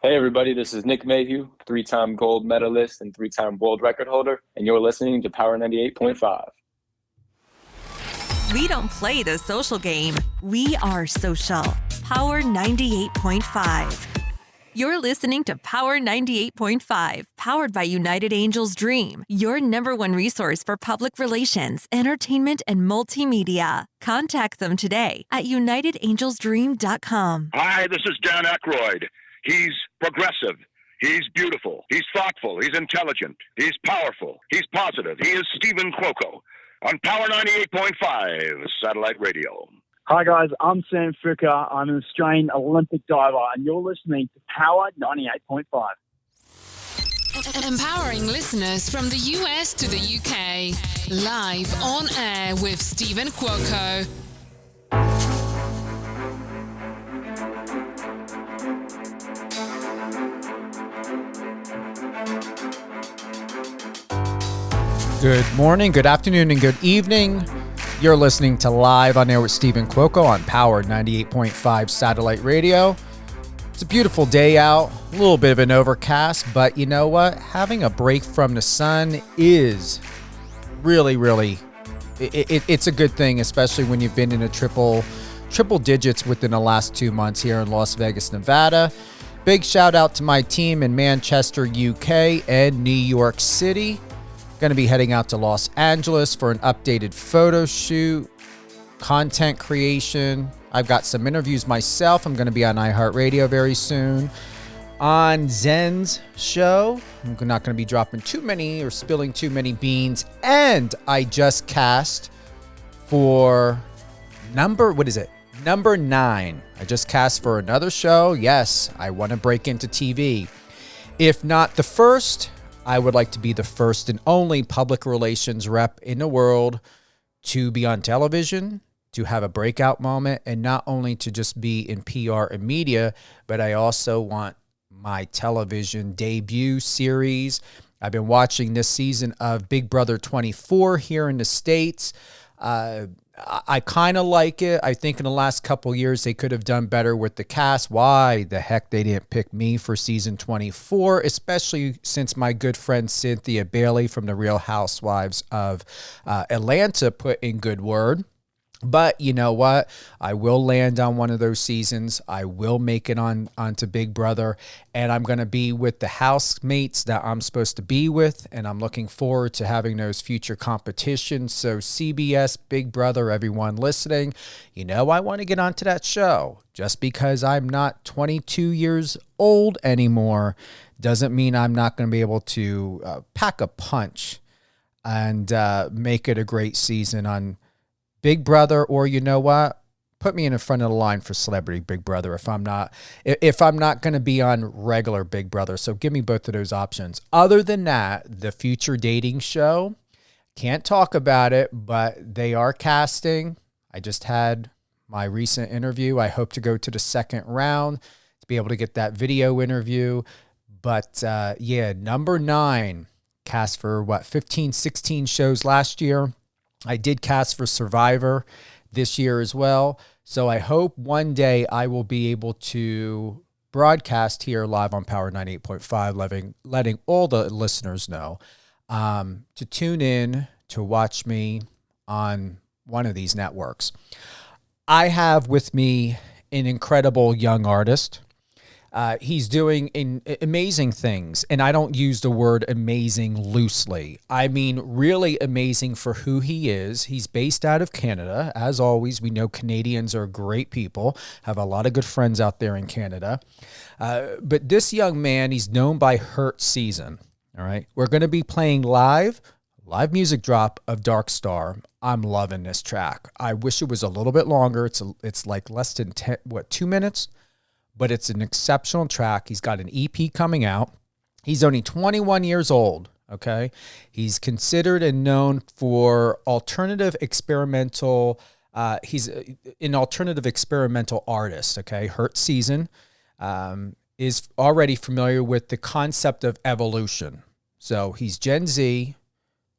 Hey everybody, this is Nick Mayhew, three-time gold medalist and three-time world record holder, and you're listening to Power 98.5. We don't play the social game. We are social. Power 98.5. You're listening to Power 98.5, powered by United Angels Dream, your number one resource for public relations, entertainment, and multimedia. Contact them today at unitedangelsdream.com. Hi, this is Dan Aykroyd. He's progressive. He's beautiful. He's thoughtful. He's intelligent. He's powerful. He's positive. He is Stephen Cuoco on Power 98.5 Satellite Radio. Hi guys, I'm Sam Fricker. I'm an Australian Olympic diver, and you're listening to Power 98.5. Empowering listeners from the US to the UK. Live on air with Stephen Cuoco. Good morning, good afternoon, and good evening. You're listening to Live on Air with Stephen Cuoco on Power 98.5 Satellite Radio. It's a beautiful day out, a little bit of an overcast, but you know what? Having a break from the sun is really, it's a good thing, especially when you've been in a triple digits within the last 2 months here in Las Vegas, Nevada. Big shout out to my team in Manchester, UK, and New York City. Going to be heading out to Los Angeles for an updated photo shoot, content creation. I've got some interviews myself. I'm going to be on iHeartRadio very soon. On Zen's show, I'm not going to be dropping too many or spilling too many beans. And I just cast for number 9. I just cast for another show. Yes, I want to break into TV. If not the first, I would like to be the first and only public relations rep in the world to be on television, to have a breakout moment, and not only to just be in PR and media, but I also want my television debut series. I've been watching this season of Big Brother 24 here in the States. I kind of like it. I think in the last couple years they could have done better with the cast. Why the heck they didn't pick me for season 24, especially since my good friend Cynthia Bailey from the Real Housewives of Atlanta put in good word. But you know what? I will land on one of those seasons. I will make it onto Big Brother, and I'm going to be with the housemates that I'm supposed to be with, and I'm looking forward to having those future competitions. So CBS, Big Brother, everyone listening, you know I want to get onto that show. Just because I'm not 22 years old anymore doesn't mean I'm not going to be able to pack a punch and make it a great season on Big Brother, or you know what? Put me in the front of the line for Celebrity Big Brother if I'm not going to be on regular Big Brother. So give me both of those options. Other than that, the future dating show, can't talk about it, but they are casting. I just had my recent interview. I hope to go to the second round to be able to get that video interview. But number 9 cast for 15, 16 shows last year. I did cast for Survivor this year as well. So I hope one day I will be able to broadcast here live on Power 98.5, letting all the listeners know to tune in to watch me on one of these networks. I have with me an incredible young artist. He's doing amazing things, and I don't use the word amazing loosely. I mean really amazing for who he is. He's based out of Canada. As always, we know Canadians are great people, have a lot of good friends out there in Canada. But this young man, he's known by Hurt Season. All right, we're going to be playing live music drop of Dark Star. I'm loving this track. I wish it was a little bit longer. It's like less than 2 minutes? But it's an exceptional track. He's got an EP coming out. He's only 21 years old, okay? He's considered and known for alternative experimental. He's an alternative experimental artist, okay? Hurt Season is already familiar with the concept of evolution. So he's Gen Z.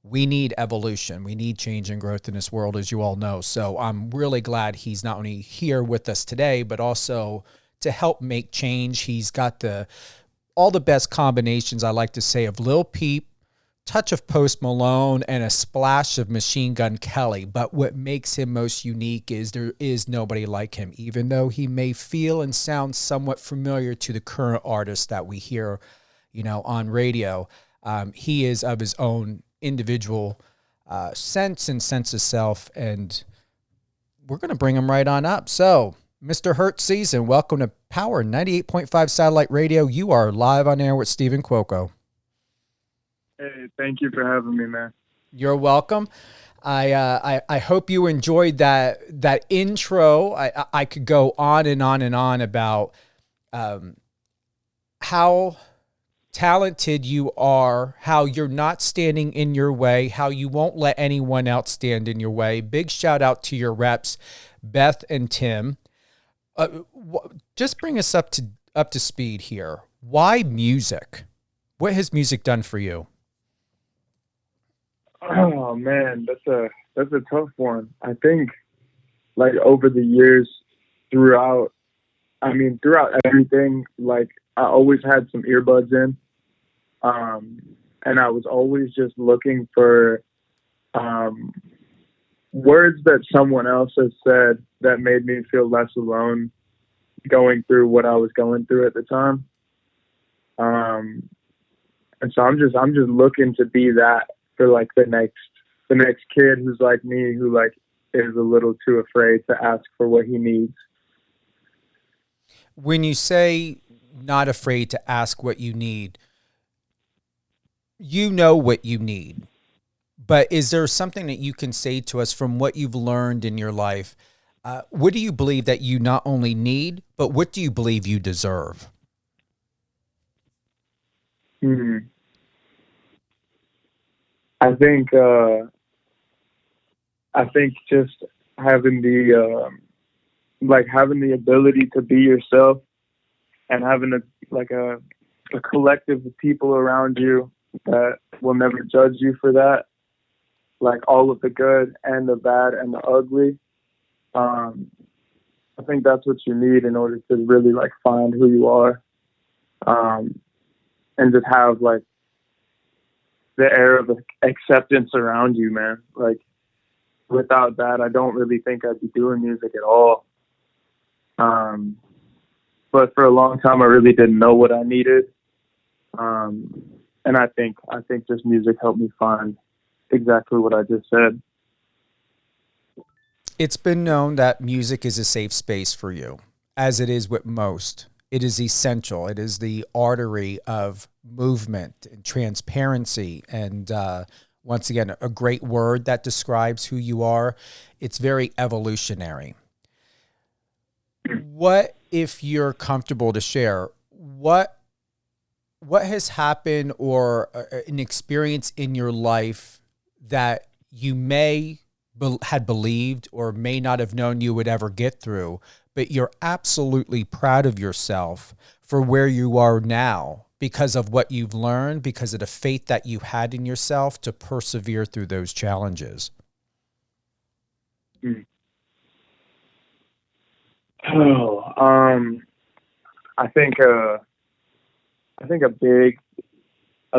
We need evolution. We need change and growth in this world, as you all know. So I'm really glad he's not only here with us today, but also to help make change. He's got all the best combinations, I like to say, of Lil Peep, touch of Post Malone, and a splash of Machine Gun Kelly. But what makes him most unique is there is nobody like him, even though he may feel and sound somewhat familiar to the current artists that we hear, on radio. He is of his own individual sense and sense of self, and we're going to bring him right on up. So, Mr. Hurt Season, welcome to Power 98.5 Satellite Radio. You are live on air with Stephen Cuoco. Hey, thank you for having me, man. You're welcome. I hope you enjoyed that intro. I could go on and on and on about how talented you are, how you're not standing in your way, how you won't let anyone else stand in your way. Big shout out to your reps, Beth and Tim. Just bring us up to speed here. Why music? What has music done for you? Oh man, that's a tough one. I think like over the years, throughout everything, like I always had some earbuds in, and I was always just looking for words that someone else has said that made me feel less alone going through what I was going through at the time. And so I'm just looking to be that for like the next kid who's like me, who like is a little too afraid to ask for what he needs. When you say not afraid to ask what you need, you know what you need. But is there something that you can say to us from what you've learned in your life? What do you believe that you not only need, but what do you believe you deserve? I think just having the ability to be yourself and having a collective of people around you that will never judge you for that, like all of the good and the bad and the ugly. I think that's what you need in order to really like find who you are, and just have like the air of acceptance around you, man. Like without that, I don't really think I'd be doing music at all. But for a long time, I really didn't know what I needed. And I think just music helped me find exactly what I just said. It's been known that music is a safe space for you, as it is with most. It is essential. It is the artery of movement and transparency. And once again, a great word that describes who you are. It's very evolutionary. What, if you're comfortable to share, what has happened or an experience in your life that you had believed or may not have known you would ever get through, but you're absolutely proud of yourself for where you are now because of what you've learned, because of the faith that you had in yourself to persevere through those challenges? I think a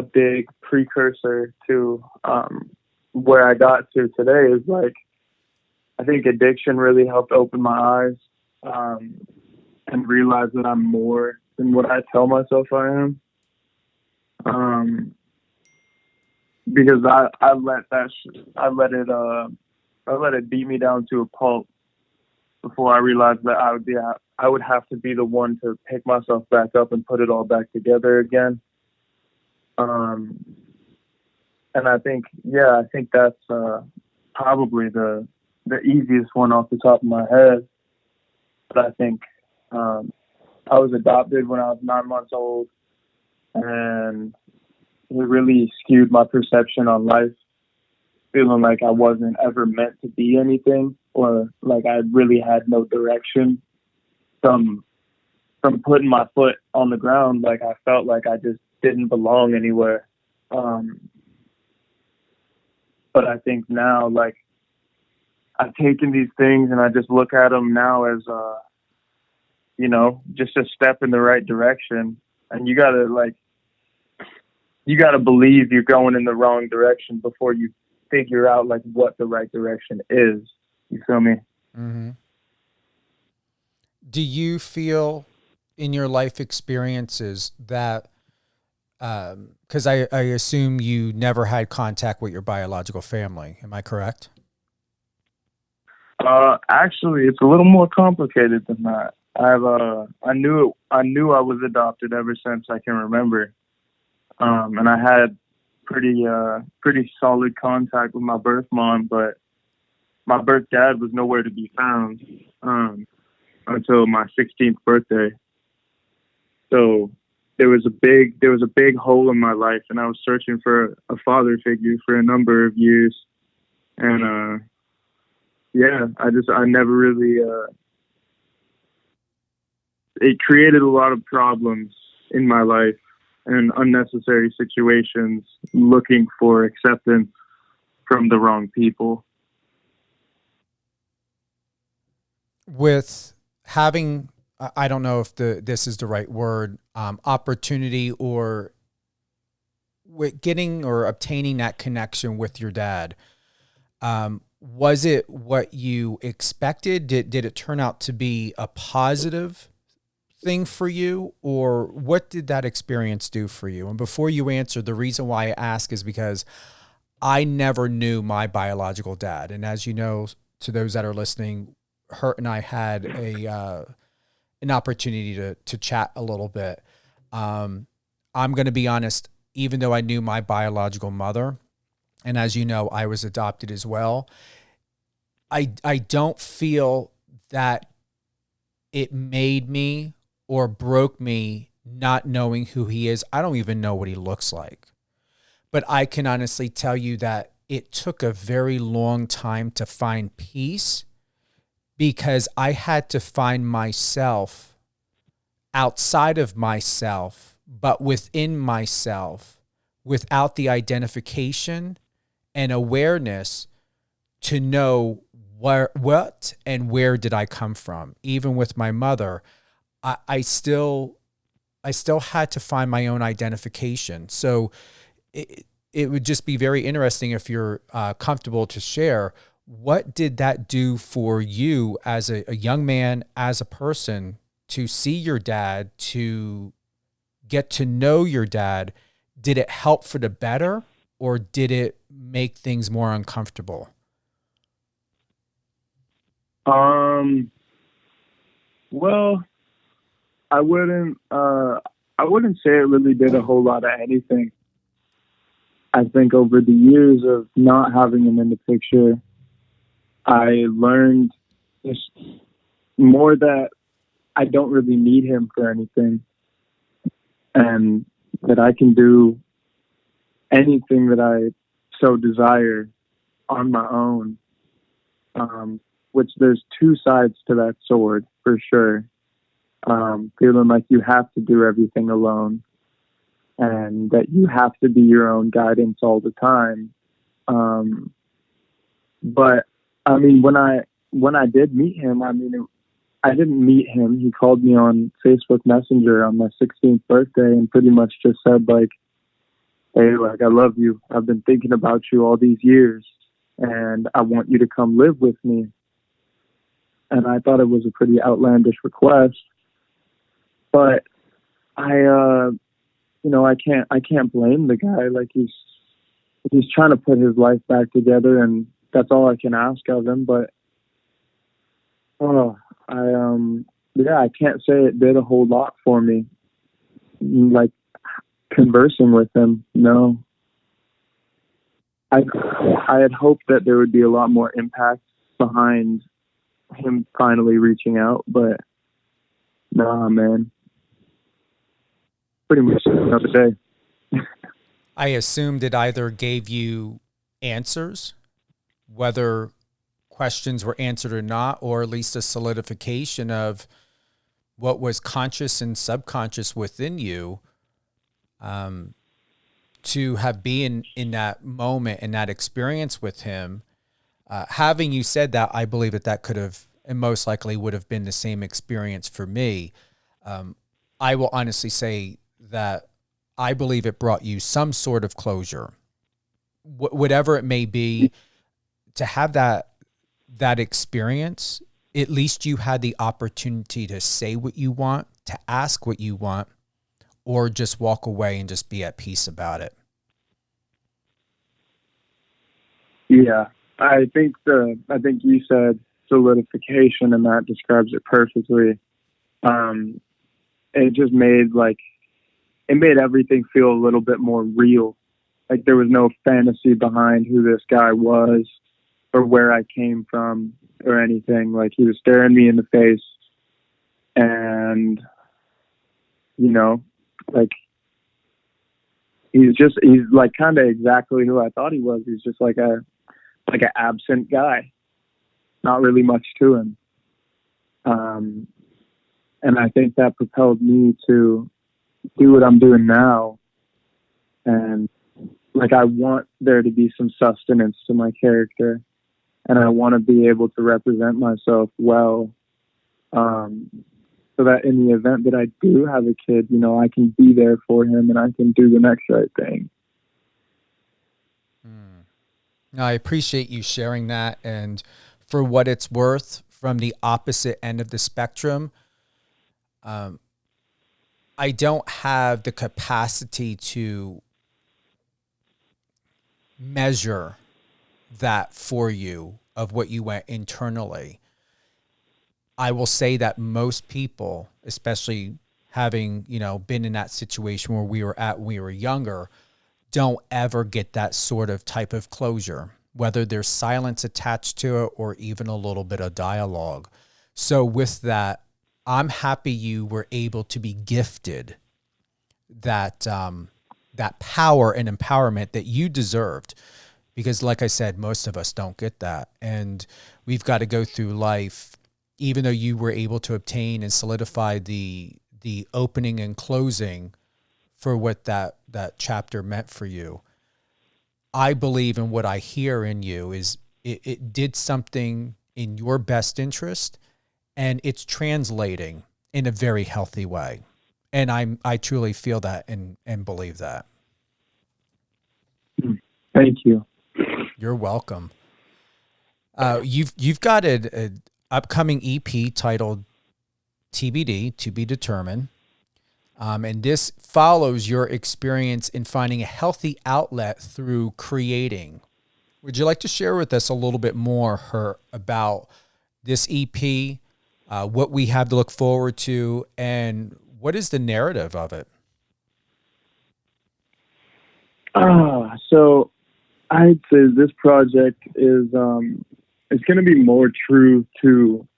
big precursor to where I got to today is like, I think addiction really helped open my eyes and realize that I'm more than what I tell myself I am. Because I let it beat me down to a pulp before I realized that I would have to be the one to pick myself back up and put it all back together again. And I think that's probably the easiest one off the top of my head. But I think I was adopted when I was 9 months old, and it really skewed my perception on life, feeling like I wasn't ever meant to be anything, or like I really had no direction from putting my foot on the ground. Like I felt like I just didn't belong anywhere. But I think now, like, I've taken these things and I just look at them now as just a step in the right direction. And you gotta believe you're going in the wrong direction before you figure out like what the right direction is. You feel me? Mm-hmm. Do you feel in your life experiences that, because I assume you never had contact with your biological family, am I correct? Actually, it's a little more complicated than that. I knew I was adopted ever since I can remember. And I had pretty solid contact with my birth mom, but my birth dad was nowhere to be found, until my 16th birthday. So there was a big hole in my life, and I was searching for a father figure for a number of years. And, I never really, it created a lot of problems in my life and unnecessary situations looking for acceptance from the wrong people. With having, I don't know if this is the right word, opportunity, or with getting or obtaining that connection with your dad, was it what you expected? Did it turn out to be a positive thing for you, or what did that experience do for you? And before you answer, the reason why I ask is because I never knew my biological dad. And as you know, to those that are listening, Hurt and I had an opportunity to chat a little bit. I'm going to be honest, even though I knew my biological mother, and as you know, I was adopted as well, I don't feel that it made me or broke me not knowing who he is. I don't even know what he looks like. But I can honestly tell you that it took a very long time to find peace, because I had to find myself outside of myself, but within myself, without the identification and awareness to know what and where did I come from. Even with my mother, I still had to find my own identification. So it would just be very interesting if you're comfortable to share, what did that do for you as a young man, as a person, to see your dad, to get to know your dad? Did it help for the better, or did it make things more uncomfortable? Well, I wouldn't say it really did a whole lot of anything. I think over the years of not having him in the picture, I learned just more that I don't really need him for anything, and that I can do anything that I so desire on my own. Which there's two sides to that sword for sure. Feeling like you have to do everything alone, and that you have to be your own guidance all the time. But I mean, when I did meet him, I didn't meet him. He called me on Facebook Messenger on my 16th birthday and pretty much just said like, "Hey, like, I love you. I've been thinking about you all these years, and I want you to come live with me." And I thought it was a pretty outlandish request, but I can't blame the guy. Like, he's trying to put his life back together, and that's all I can ask of him. But I can't say it did a whole lot for me. Like, conversing with him, no. I had hoped that there would be a lot more impact behind him finally reaching out, but nah, man. Pretty much another day. I assumed it either gave you answers, whether questions were answered or not, or at least a solidification of what was conscious and subconscious within you, to have been in that moment and that experience with him. Having you said that, I believe that could have and most likely would have been the same experience for me. I will honestly say that I believe it brought you some sort of closure, whatever it may be, to have that experience. At least you had the opportunity to say what you want, to ask what you want, or just walk away and just be at peace about it. Yeah, I think you said solidification, and that describes it perfectly. It just made everything feel a little bit more real. Like there was no fantasy behind who this guy was or where I came from or anything. Like he was staring me in the face, and like he's like kind of exactly who I thought he was. He's just like an absent guy, not really much to him. And I think that propelled me to do what I'm doing now. And like, I want there to be some sustenance to my character, and I want to be able to represent myself well. So that in the event that I do have a kid, I can be there for him and I can do the next right thing. No, I appreciate you sharing that. And for what it's worth, from the opposite end of the spectrum, I don't have the capacity to measure that for you of what you went internally. I will say that most people, especially having, been in that situation where we were at when we were younger, don't ever get that sort of type of closure, whether there's silence attached to it or even a little bit of dialogue. So with that, I'm happy you were able to be gifted that that power and empowerment that you deserved, because like I said, most of us don't get that. And we've got to go through life, even though you were able to obtain and solidify the opening and closing for what that chapter meant for you. I believe in what I hear in you is it did something in your best interest, and it's translating in a very healthy way. And I truly feel that and believe that. Thank you. You're welcome. You've got an upcoming EP titled TBD, To Be Determined. And this follows your experience in finding a healthy outlet through creating. Would you like to share with us a little bit more about this EP, what we have to look forward to, and what is the narrative of it? So I'd say this project is it's going to be more true to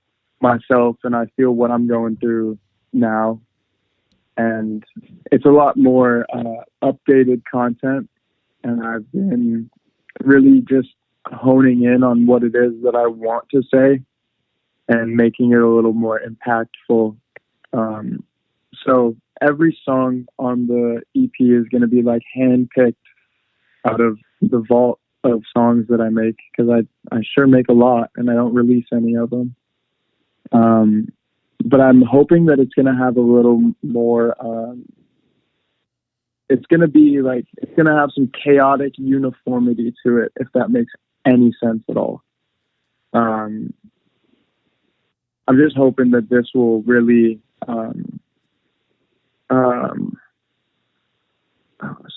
myself, and I feel what I'm going through now. And it's a lot more updated content, and I've been really just honing in on what it is that I want to say and making it a little more impactful. So every song on the EP is going to be like handpicked out of the vault of songs that I make, because I sure make a lot and I don't release any of them. But I'm hoping that it's going to have a little more, it's going to have some chaotic uniformity to it, if that makes any sense at all. I'm just hoping that this will really,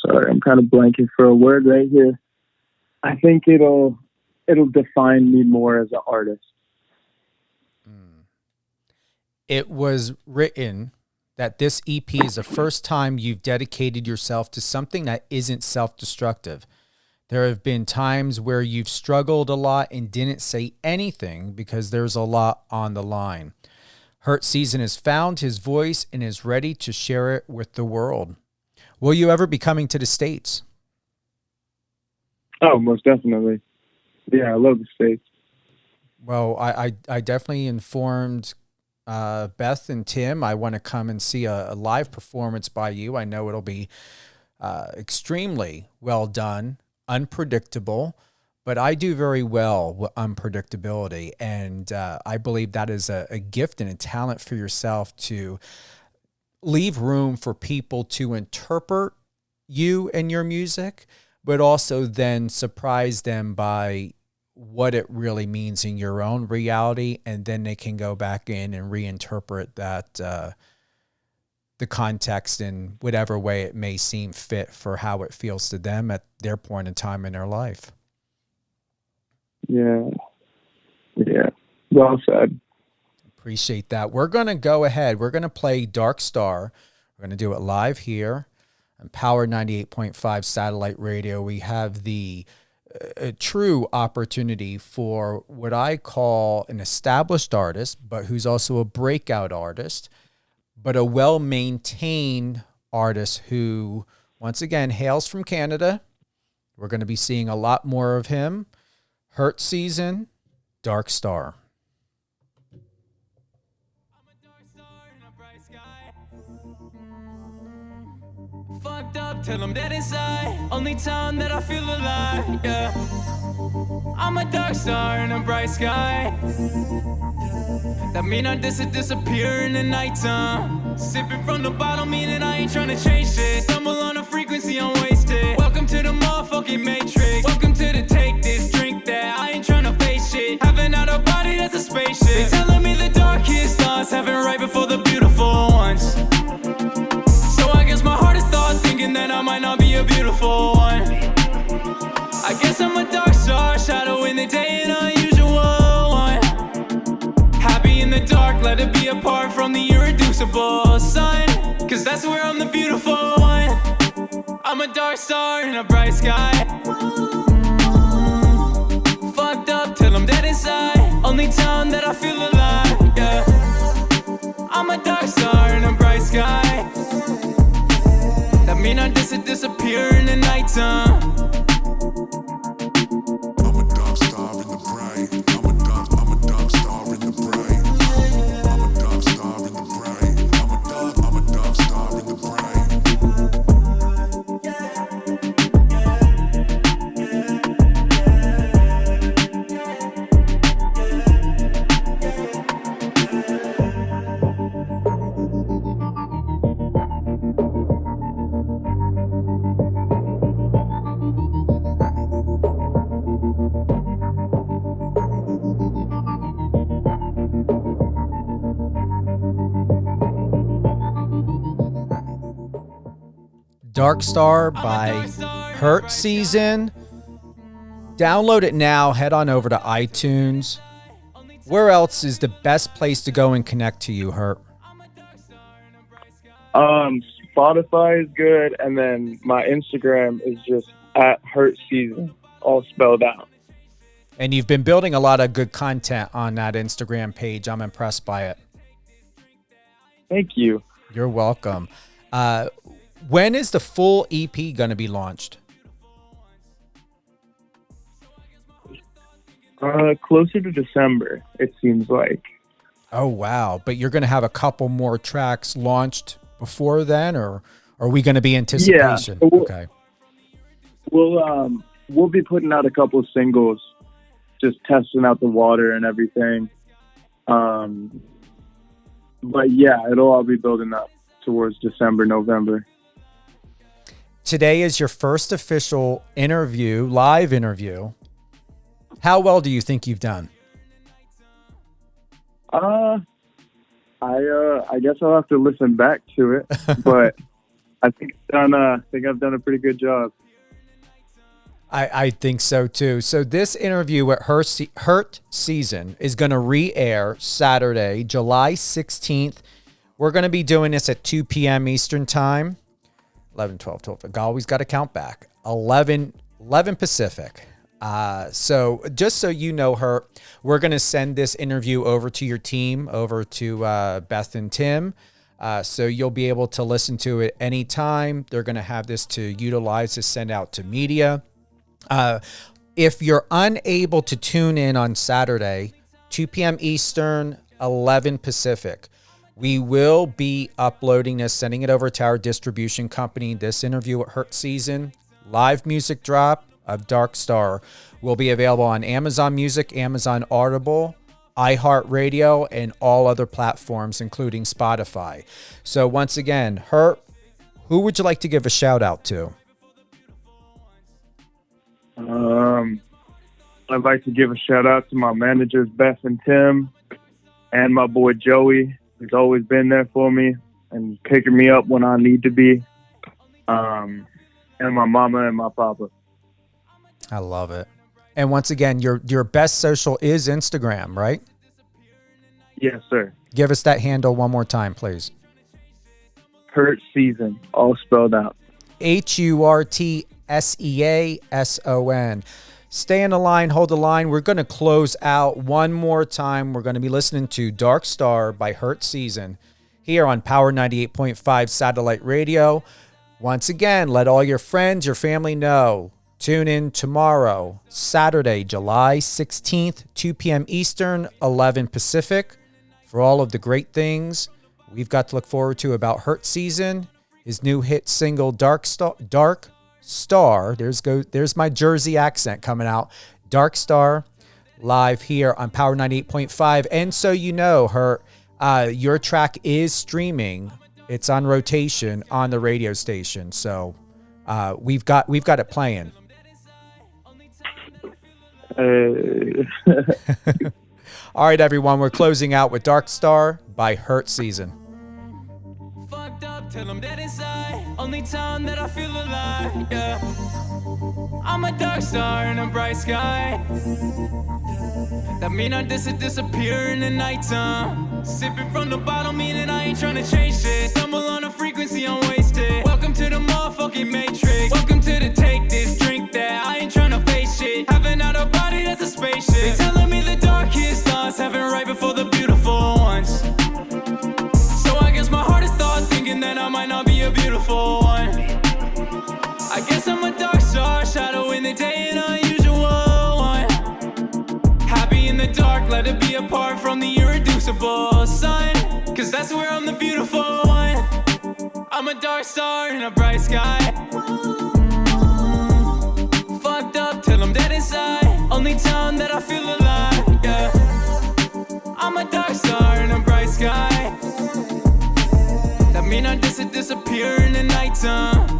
sorry, I'm kind of blanking for a word right here. I think it'll define me more as an artist. It was written that this EP is the first time you've dedicated yourself to something that isn't self-destructive. There have been times where you've struggled a lot and didn't say anything because there's a lot on the line. Hurt Season has found his voice and is ready to share it with the world. Will you ever be coming to the States? Oh, most definitely. Yeah, I love the States. Well, I definitely informed Beth and Tim. I want to come and see a live performance by you. I know it'll be extremely well done, unpredictable, but I do very well with unpredictability. And I believe that is a gift and a talent for yourself to leave room for people to interpret you and your music, but also then surprise them by what it really means in your own reality. And then they can go back in and reinterpret that, the context in whatever way it may seem fit for how it feels to them at their point in time in their life. Yeah. Well said. Appreciate that. We're going to go ahead. We're going to play Dark Star. We're going to do it live here on Power 98.5 satellite radio. We have the true opportunity for what I call an established artist, but who's also a breakout artist, but a well-maintained artist who, once again, hails from Canada. We're going to be seeing a lot more of him. Hurt Season, Dark Star. Fucked up till I'm dead inside. Only time that I feel alive, yeah. I'm a dark star in a bright sky. That mean I disappear in the nighttime. Sipping from the bottle, meaning I ain't tryna change shit. Stumble on a frequency, I'm wasted. Welcome to the motherfucking matrix. Welcome to the take this, drink that. I ain't tryna face shit. Having out a body that's a spaceship. They telling me the darkest thoughts happen right before the beautiful ones. So I guess my heart is thought thinking that I might not be a beautiful one. I guess I'm a dark star, shadow in the day, an unusual one. Happy in the dark, let it be apart from the irreducible sun. Cause that's where I'm the beautiful one. I'm a dark star in a bright sky. Fucked up till I'm dead inside. Only time that I feel alive, yeah. I'm a dark star in a bright sky. That mean I disappear in the nighttime. I'm a dark star in the bright. I'm a dark star in the bright. I'm a dark star in the bright. I'm a dark star in the bright. Dark Star by Hurt Season. Download it now. Head on over to iTunes. Where else is the best place to go and connect to you, Hurt? Spotify is good, and then my Instagram is just at Hurt Season, all spelled out. And you've been building a lot of good content on that Instagram page. I'm impressed by it. Thank you. You're welcome. When is the full EP going to be launched? Closer to December, it seems like. Oh, wow. But you're going to have a couple more tracks launched before then, or are we going to be anticipation? Yeah. Okay. We'll be putting out a couple of singles, just testing out the water and everything. But yeah, it'll all be building up towards December, November. Today is your first official interview, live interview. How well do you think you've done? I guess I'll have to listen back to it, but I think I've done a pretty good job. I think so too. So this interview at Hurt Season is going to re-air Saturday, July 16th. We're going to be doing this at 2 p.m. Eastern Time. 11, 12, 12. I always got to count back. 11 Pacific. So just so you know, Hurt, we're going to send this interview over to your team, over to Beth and Tim. So you'll be able to listen to it anytime. They're going to have this to utilize to send out to media. If you're unable to tune in on Saturday, 2 p.m. Eastern, 11 Pacific, we will be uploading this, sending it over to our distribution company, this interview at Hurt Season, live music drop, of Dark Star will be available on Amazon Music, Amazon Audible, iHeartRadio, and all other platforms, including Spotify. So once again, Hurt, who would you like to give a shout out to? I'd like to give a shout out to my managers, Beth and Tim, and my boy Joey, who's always been there for me and picking me up when I need to be. And my mama and my papa. I love it. And once again, your best social is Instagram, right? Yes, sir. Give us that handle one more time, please. Hurt Season, all spelled out. HurtSeason. Stay on the line, hold the line. We're going to close out one more time. We're going to be listening to Dark Star by Hurt Season here on Power 98.5 Satellite Radio. Once again, let all your friends, your family know. Tune in tomorrow, Saturday, July 16th, 2 p.m. Eastern, 11 Pacific, for all of the great things we've got to look forward to about Hurt Season, his new hit single, Dark Star. There's my Jersey accent coming out. Dark Star, live here on Power 98.5. And so you know, Hurt, your track is streaming. It's on rotation on the radio station. So we've got it playing. All right, everyone, we're closing out with Dark Star by Hurt Season. Fucked up, tell them that inside. Only time that I feel alive, yeah. I'm a dark star in a bright sky. That mean I disappear in the nighttime. Sipping from the bottle, meaning I ain't trying to change shit. Stumble on a frequency, I'm wasted. Welcome to the motherfucking matrix. Welcome to the take this, drink that. I ain't trying to face shit. Having out a body that's a spaceship. They telling me the darkest thoughts happen right before the beautiful ones. So I guess my heart is thought thinking that I might not be a beautiful one. I guess I'm a dark star, shadow in the day, an unusual one. Happy in the dark, let it be apart from the irreducible sun. Cause that's where I'm the beautiful one. I'm a dark star in a bright sky. Fucked up till I'm dead inside. Only time that I feel alive, yeah. I'm a dark star in a bright sky. That mean I disappear in the nighttime.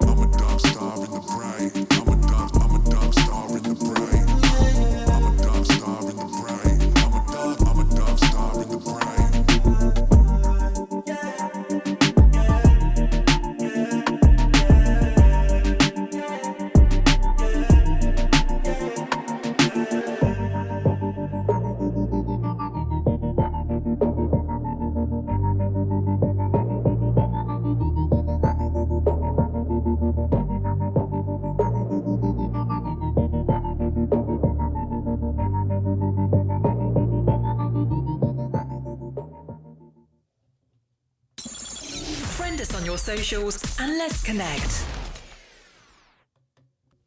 I'm a dark star in the bright. I'm a dark star in the bright. I'm a dark star in the bright. I'm a dark star in the bright. Friend us on your socials and let's connect.